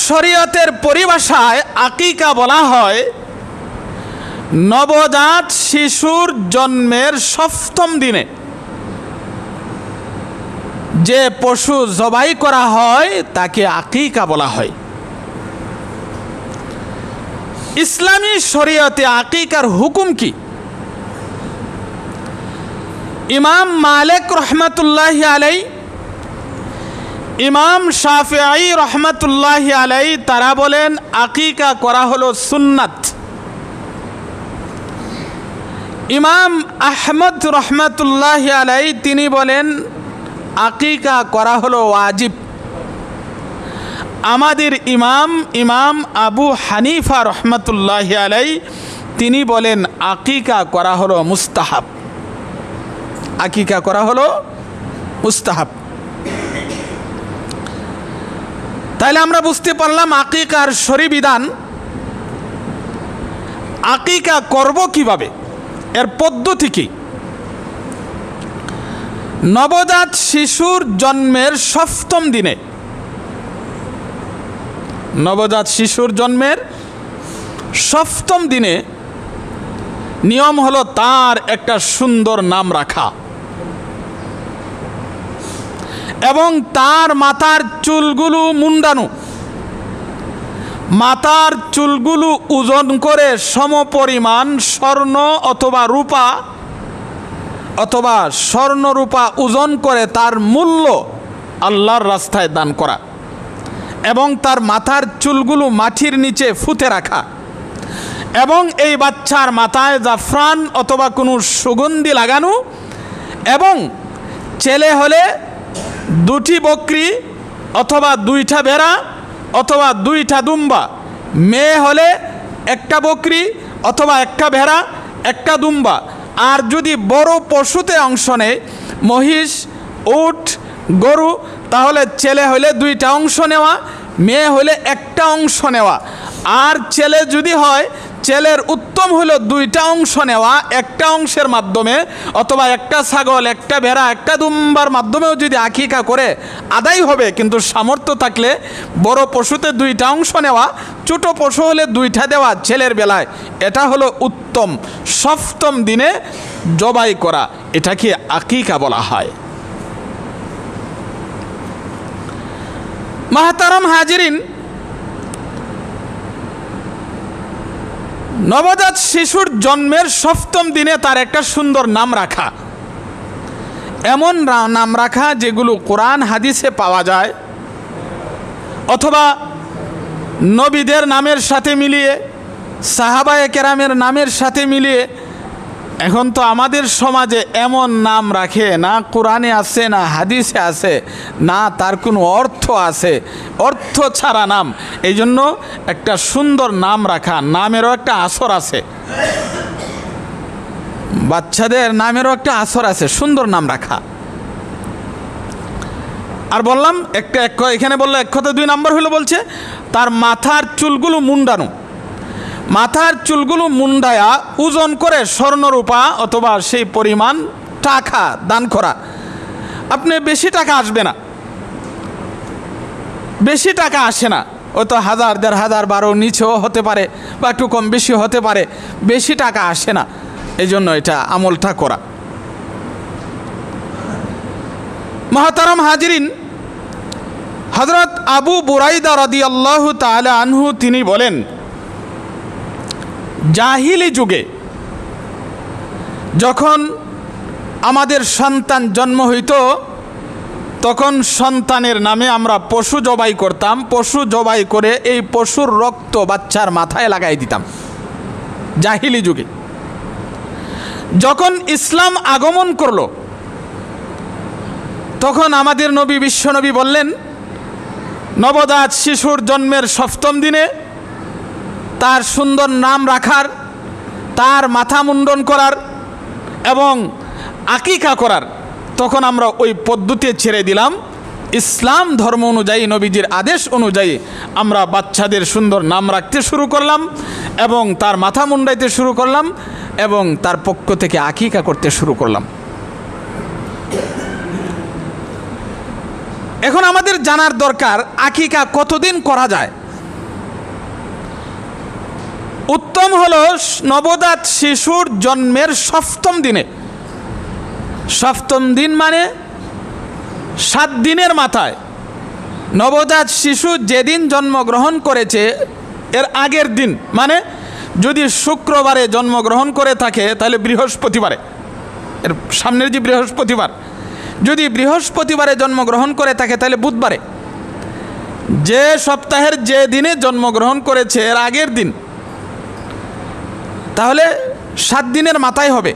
শরীয়তের পরিভাষায় আকিকা বলা হয় নবজাত শিশুর জন্মের 7ম দিনে যে পশু জবাই করা হয় তাকে আকিকা বলা হয়। ইসলামী শরীয়তে আকিকার হুকুম কি? ইমাম মালিক রহমতুল্লাহি আলাইহি, ইমাম শাফিঈ রহমতুল্লাহি আলাইহি তারা বলেন আকিকা করা হলো সুন্নাত। ইমাম আহমদ রহমতুল্লাহি আলাইহি তিনি বলেন আকিকা করা হলো ওয়াজিব। আমাদের ইমাম আবু হানিফা রহমতুল্লাহি আলাইহি তিনি বলেন আকিকা করা হলো মুস্তাহাব। আকিকা করা হলো মুস্তাহাব। তাহলে আমরা বুঝতে পারলাম আকিকার শরঈ বিধান। আকিকা করব কিভাবে, এর পদ্ধতি কি? নবজাত শিশুর জন্মের 7ম দিনে, নবজাত শিশুর জন্মের 7ম দিনে নিয়ম হলো তার একটা সুন্দর নাম রাখা এবং তার মাথার চুলগুলো মুন্ডানো। মাথার চুলগুলো ওজন করে সমপরিমাণ স্বর্ণ অথবা রূপা অথবা স্বর্ণ রূপা ওজন করে তার মূল্য আল্লাহর রাস্তায় দান করা এবং তার মাথার চুলগুলো মাটির নিচে ফুতে রাখা এবং এই বাচ্চার মাথায় জাফরান অথবা কোনো সুগন্ধি লাগানো এবং ছেলে হলে 2টি বকরি অথবা 2টা ভেড়া অথবা 2টা দুম্বা, মেয়ে হলে 1টা বকরি অথবা 1টা ভেড়া 1টা দুম্বা। আর যদি বড় পশুতে অংশ নেয়, মহিষ, উট, গরু, তাহলে ছেলে হলে 2টা অংশ নেওয়া, মেয়ে হলে 1টা অংশ নেওয়া। আর ছেলে যদি হয়, ছেলের উত্তম হলো 2টা অংশ নেওয়া, 1টা অংশের মাধ্যমে অথবা 1টা ছাগল, 1টা ভেড়া, 1টা দুম্বার মাধ্যমেও যদি আকিকা করে আদায় হবে। কিন্তু সামর্থ্য থাকলে বড় পশুতে 2টা অংশ নেওয়া, ছোট পশু হলে 2টা দেওয়া ছেলের বেলায়। এটা হলো উত্তম। 7ম দিনে জবাই করা, এটাকে আকিকা বলা হয়। মাহতারাম হাজিরিন, নবজাত শিশুর জন্মের 7ম দিনে তার একটা সুন্দর নাম রাখা, এমন নাম রাখা যেগুলো কোরআন হাদিসে পাওয়া যায় অথবা নবীদের নামের সাথে মিলিয়ে, সাহাবায়ে কেরামের নামের সাথে মিলিয়ে। এখন তো আমাদের সমাজে এমন নাম রাখে না কোরআনে আছে না হাদিসে আছে না তার কোনো অর্থ আছে, অর্থ ছাড়া নাম। এই জন্য একটা সুন্দর নাম রাখা, নামেরও একটা আসর আছে, বাচ্চাদের নামেরও একটা আসর আছে, সুন্দর নাম রাখা। আর বললাম একটা এখানে বললো 1 কথা 2 নম্বর হলো বলছে তার মাথার চুলগুলো মুন্ডানো। মাথার চুলগুলো মুন্ডায়া ওজন করে স্বর্ণরূপা অথবা সেই পরিমাণ টাকা দান করা। আপনি বেশি টাকা আসবে না, বেশি টাকা আসে না, ও তো 1000, 1500, 12 নিচেও হতে পারে বা একটু কম বেশি হতে পারে, বেশি টাকা আসে না। এই জন্য এটা আমলটা করা। মুহতারাম হাজিরিন, হযরত আবু বুরাইদা রাদিয়াল্লাহু তাআলা আনহু তিনি বলেন জাহিলি যুগে যখন আমাদের সন্তান জন্ম হইত তখন সন্তানের নামে আমরা পশু জবাই করতাম। পশু জবাই করে এই পশুর রক্ত বাচ্চার মাথায় লাগাই দিতাম জাহিলি যুগে। যখন ইসলাম আগমন করলো তখন আমাদের নবী বিশ্বনবী বললেন নবজাত শিশুর জন্মের 7ম দিনে তার সুন্দর নাম রাখার, তার মাথা মুন্ডন করার এবং আকিকা করার। তখন আমরা ওই পদ্ধতি ছেড়ে দিলাম। ইসলাম ধর্ম অনুযায়ী, নবীজির আদেশ অনুযায়ী আমরা বাচ্চাদের সুন্দর নাম রাখতে শুরু করলাম এবং তার মাথা মুন্ডাইতে শুরু করলাম এবং তার পক্ষ থেকে আকিকা করতে শুরু করলাম। এখন আমাদের জানার দরকার আকিকা কতদিন করা যায়। উত্তম হলো নবজাত শিশুর জন্মের 7ম দিনে। 7ম দিন মানে 7 দিনের মাথায়। নবজাত শিশু যেদিন জন্মগ্রহণ করেছে এর আগের দিন, মানে যদি শুক্রবারে জন্মগ্রহণ করে থাকে তাহলে বৃহস্পতিবারে, এর সামনের যে বৃহস্পতিবার, যদি বৃহস্পতিবারে জন্মগ্রহণ করে থাকে তাহলে বুধবারে, যে সপ্তাহের যে দিনে জন্মগ্রহণ করেছে এর আগের দিন, তাহলে 7 দিনের মাথায় হবে।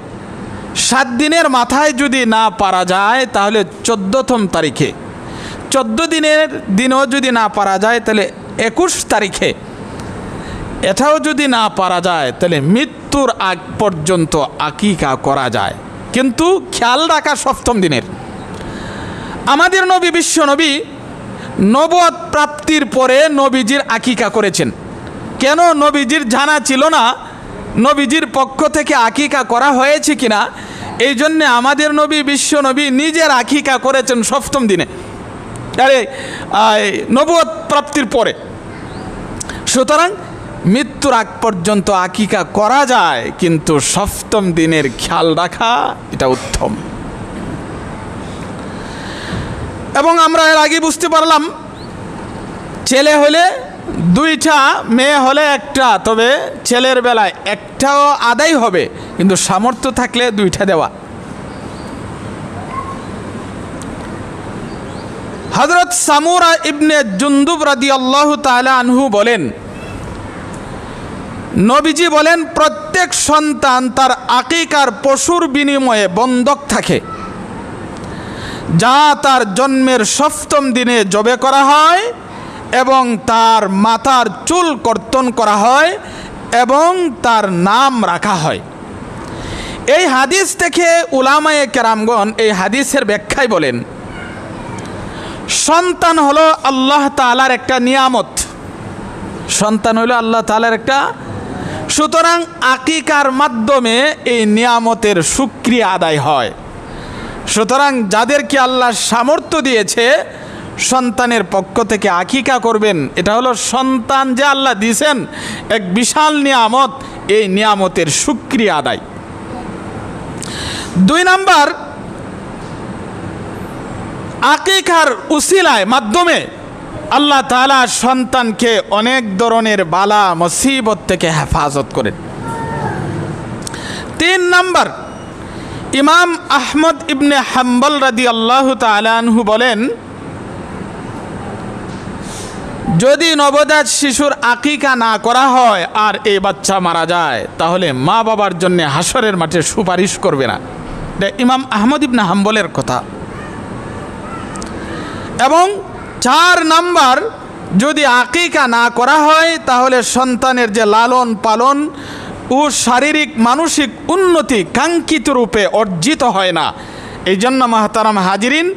7 দিনের মাথায় যদি না পারা যায় তাহলে 14তম তারিখে, 14 দিনের দিনও যদি না পারা যায় তাহলে 21 তারিখে, এটাও যদি না পারা যায় তাহলে মৃত্যুর আগ পর্যন্ত আকিকা করা যায়, কিন্তু খেয়াল রাখা 7ম দিনের। আমাদের নবী বিশ্ব নবী নবুয়ত প্রাপ্তির পরে নবীজির আকিকা করেছেন। কেন নবীজির জানা ছিল না নবীজির পক্ষ থেকে আকিকা করা হয়েছে কিনা, এই জন্যে আমাদের নবী বিশ্ব নবী নিজের আকিকা করেছেন 7ম দিনে, আরে নবুয়ত প্রাপ্তির পরে। সুতরাং মৃত্যুর আগ পর্যন্ত আকিকা করা যায়, কিন্তু 7ম দিনের খেয়াল রাখা এটা উত্তম। এবং আমরা এর আগে বুঝতে পারলাম ছেলে হলে 2টা, মেয়ে হলে 1টা, তবে ছেলের বেলায় 1টাও আদায় হবে, কিন্তু সামর্থ্য থাকলে 2টা দেওয়া। হযরত সামুরা ইবনে জুনদুব রাদিয়াল্লাহু তাআলা আনহু বলেন, নবীজি বলেন, প্রত্যেক সন্তান তার আকিকার পশুর বিনিময়ে বন্ধক থাকে, যা তার জন্মের 7ম দিনে জবে করা হয় এবং তার মাথার চুল কর্তন করা হয় এবং তার নাম রাখা হয়। এই হাদিস থেকে উলামায়ে কেরামগণ এই হাদিসের ব্যাখ্যায় বলেন, সন্তান হলো আল্লাহ তাআলার একটা নিয়ামত, সন্তান হলো আল্লাহ তাআলার একটা, সুতরাং আকিকার মাধ্যমে এই নিয়ামতের শুকরিয়া আদায় হয়। সুতরাং যাদেরকে আল্লাহ সামর্থ্য দিয়েছে সন্তানের পক্ষ থেকে আকিকা করবেন, এটা হলো সন্তান যে আল্লাহ দিয়েছেন এক বিশাল নিয়ামত, এই নিয়ামতের শুকরিয়া আদায়। 2 নাম্বার, আকিকার উসিলায় মাধ্যমে আল্লাহ তাআলা সন্তানকে অনেক ধরনের বালা মুসিবত থেকে হেফাজত করেন। 3 নাম্বার, ইমাম আহমদ ইবনে হাম্বল রাদিয়াল্লাহু তাআলা আনহু বলেন, যদি নবজাত শিশুর আকিকা না করা হয় আর এই বাচ্চা মারা যায় তাহলে মা বাবার জন্য হাসরের মাঠে সুপারিশ করবে না। এটা ইমাম আহমদ ইবনে হাম্বলের কথা। এবং 4 নাম্বার, যদি আকিকা না করা হয় তাহলে সন্তানের যে লালন পালন ও শারীরিক মানসিক উন্নতি কাঙ্ক্ষিত রূপে অর্জিত হয় না। এই জন্য মাহতারাম হাজিরিন,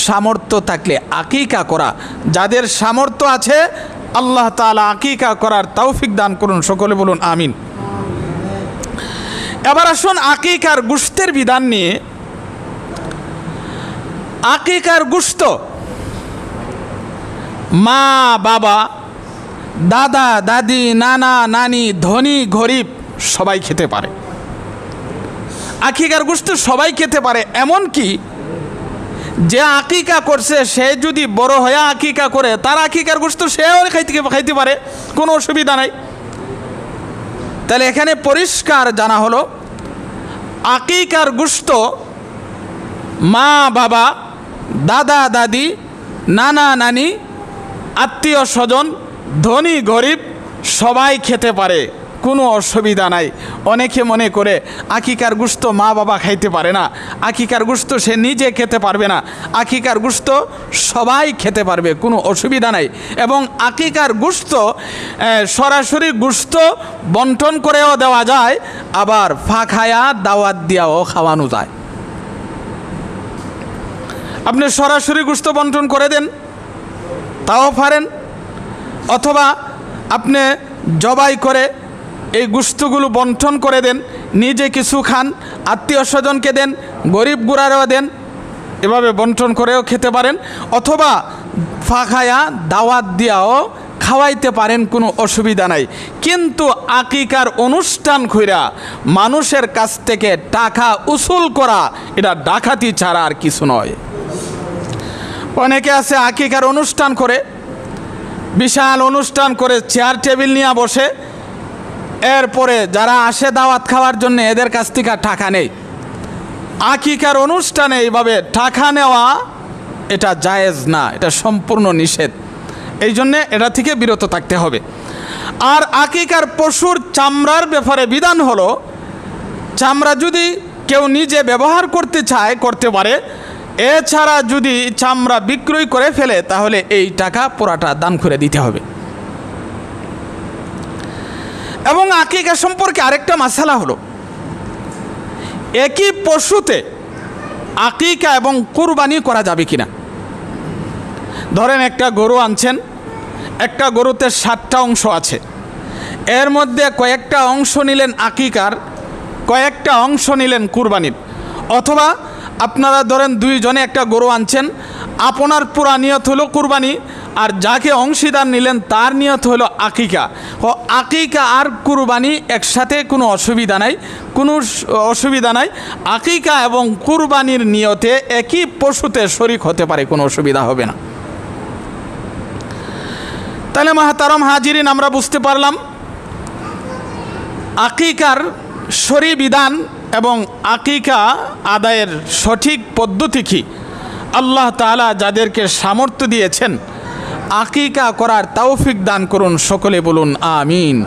সামর্থ্য থাকলে আকিকা করা, যাদের সামর্থ্য আছে আল্লাহ তাআলা আকিকা করার তৌফিক দান করুন, সকলে বলুন আমিন। এবার আসুন আকিকার গোশতের বিধান নিয়ে। আকিকার গোশত মা বাবা, দাদা দাদি, নানা নানি, ধনী গরিব সবাই খেতে পারে। আকিকার গোশত সবাই খেতে পারে, এমন কি যে আকিকা করছে সে যদি বড় হয়ে আকিকা করে তার আকিকার গোশত সেও খাইতে পারে, কোনো অসুবিধা নাই। তাহলে এখানে পরিষ্কার জানা হলো আকিকার গোশত মা বাবা, দাদা দাদি, নানা নানি, আত্মীয় স্বজন, ধনী গরিব সবাই খেতে পারে, কোনো অসুবিধা নাই। অনেকে মনে করে আকিকার গোশত মা বাবা খাইতে পারে না, আকিকার গোশত সে নিজে খেতে পারবে না। আকিকার গোশত সবাই খেতে পারবে, কোনো অসুবিধা নাই। এবং আকিকার গোশত সরাসরি গোশত বন্টন করেও দেওয়া যায়, আবার ফাঁকায়া দাওয়াত দিয়াও খাওয়ানো যায়। আপনি সরাসরি গোশত বন্টন করে দেন, তাও পারেন, অথবা আপনি জবাই করে এই গোশতগুলো বন্টন করে দেন, নিজে কিছু খান, আত্মীয় স্বজনকে দেন, গরিব গুড়ারেও দেন, এভাবে বন্টন করেও খেতে পারেন। অথবা ফাঁকায়া দাওয়াত দিয়াও খাওয়াইতে পারেন, কোনো অসুবিধা নাই। কিন্তু আকিকার অনুষ্ঠান কইরা মানুষের কাছ থেকে টাকা উসুল করা, এটা ডাকাতি ছাড়া আর কিছু নয়। অনেকে আছে আকিকার অনুষ্ঠান করে, বিশাল অনুষ্ঠান করে চেয়ার টেবিল নিয়ে বসে, এরপরে যারা আসে দাওয়াত খাওয়ার জন্য এদের কাছ থেকে টাকা নেই। আকিকার অনুষ্ঠানে এইভাবে টাকা নেওয়া এটা জায়েজ না, এটা সম্পূর্ণ নিষেধ। এই জন্যে এটা থেকে বিরত থাকতে হবে। আর আকিকার পশুর চামড়ার ব্যাপারে বিধান হলো, চামড়া যদি কেউ নিজে ব্যবহার করতে চায় করতে পারে, এছাড়া যদি চামড়া বিক্রয় করে ফেলে তাহলে এই টাকা পুরাটা দান করে দিতে হবে। এবং আকিকা সম্পর্কে আরেকটা মাসালা হলো, একই পশুতে আকিকা এবং কুরবানি করা যাবে কিনা। ধরেন একটা গরু আনছেন, একটা গরুতে 7টা অংশ আছে, এর মধ্যে কয়েকটা অংশ নিলেন আকিকার, কয়েকটা অংশ নিলেন কুরবানির। অথবা আপনারা ধরেন 2 জনে একটা গরু আনছেন, আপনার পুরা নিয়ত হলো কুরবানি, আর যাকে অংশীদার নিলেন তার নিয়ত হলো আকিকা। ও আকিকা আর কুরবানি একসাথে, কোনো অসুবিধা নাই, কোনো অসুবিধা নাই। আকিকা এবং কুরবানির নিয়তে একই পশুতে শরীক হতে পারে, কোনো অসুবিধা হবে না। তাহলে মাহতারাম হাজিরিন, আমরা বুঝতে পারলাম আকিকার শরী বিধান এবং আকিকা আদায়ের সঠিক পদ্ধতি কি। আল্লাহ তাআলা যাদেরকে সামর্থ্য দিয়েছেন আকিকা করার তৌফিক দান করুন, সকলে বলুন আমিন।